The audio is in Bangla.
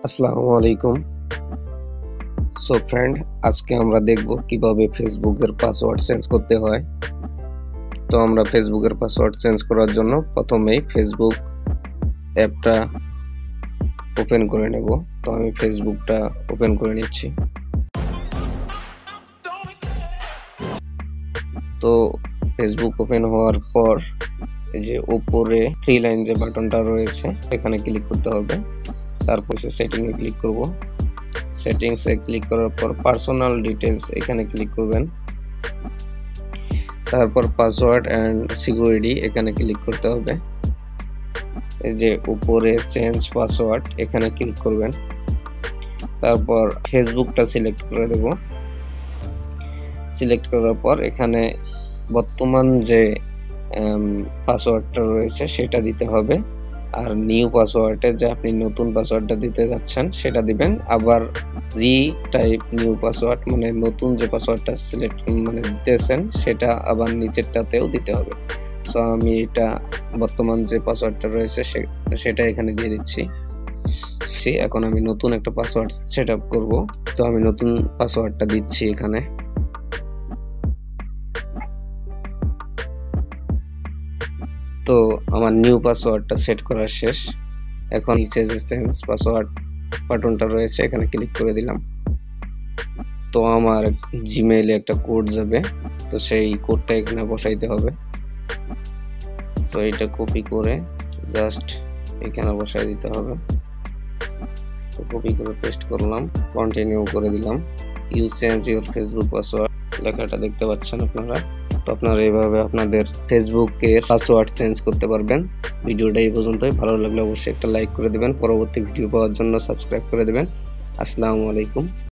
আসসালামু আলাইকুম। সো ফ্রেন্ড, আজকে আমরা দেখব কিভাবে ফেসবুকের পাসওয়ার্ড চেঞ্জ করতে হয়। তো আমরা ফেসবুকের পাসওয়ার্ড চেঞ্জ করার জন্য প্রথমেই ফেসবুক অ্যাপটা ওপেন করে নেব। তো আমি ফেসবুকটা ওপেন করে নিচ্ছি। তো ফেসবুক ওপেন হওয়ার পর এই যে উপরে 3 লাইন যে বাটনটা রয়েছে এখানে ক্লিক করতে হবে। তারপর সেটিং এ ক্লিক করব। সেটিংস এ ক্লিক করার পর পার্সোনাল ডিটেইলস এখানে ক্লিক করবেন। তারপর পাসওয়ার্ড এন্ড সিকিউরিটি এখানে ক্লিক করতে হবে। এই যে উপরে চেঞ্জ পাসওয়ার্ড এখানে ক্লিক করবেন। তারপর ফেসবুকটা সিলেক্ট করে দেব। সিলেক্ট করার পর এখানে বর্তমান যে পাসওয়ার্ডটা রয়েছে সেটা দিতে হবে, আর নিউ পাসওয়ার্ডে যে আপনি নতুন পাসওয়ার্ডটা দিতে যাচ্ছেন সেটা দিবেন। আবার টাইপ নিউ পাসওয়ার্ড মানে নতুন যে পাসওয়ার্ডটা সিলেক্ট দিতেছেন সেটা আবার নিচেরটাতেও দিতে হবে। সো আমি এটা বর্তমান যে পাসওয়ার্ডটা রয়েছে সেটা এখানে দিয়ে দিচ্ছি। এখন আমি নতুন একটা পাসওয়ার্ড সেটআপ করব। তো আমি নতুন পাসওয়ার্ডটা দিচ্ছি এখানে। তো আমার নিউ পাসওয়ার্ডটা সেট করা শেষ। এখন নিচে যে চেঞ্জ পাসওয়ার্ড বাটনটা রয়েছে এখানে ক্লিক করে দিলাম। তো আমার জিমেইলে একটা কোড যাবে, তো সেই কোডটা এখানে বসাইতে হবে। তো এটা কপি করে জাস্ট এখানে বসাই দিতে হবে। তো কপি করে পেস্ট করলাম, কন্টিনিউ করে দিলাম। You change your Facebook password লেখাটা দেখতে পাচ্ছেন আপনারা। তো আপনারা এইভাবে আপনাদের ফেসবুকের পাসওয়ার্ড চেঞ্জ করতে পারবেন। ভিডিওটা এই পর্যন্তই। ভালো লাগলে অবশ্যই একটা লাইক করে দিবেন। পরবর্তী ভিডিও পাওয়ার জন্য সাবস্ক্রাইব করে দিবেন। আসসালামু আলাইকুম।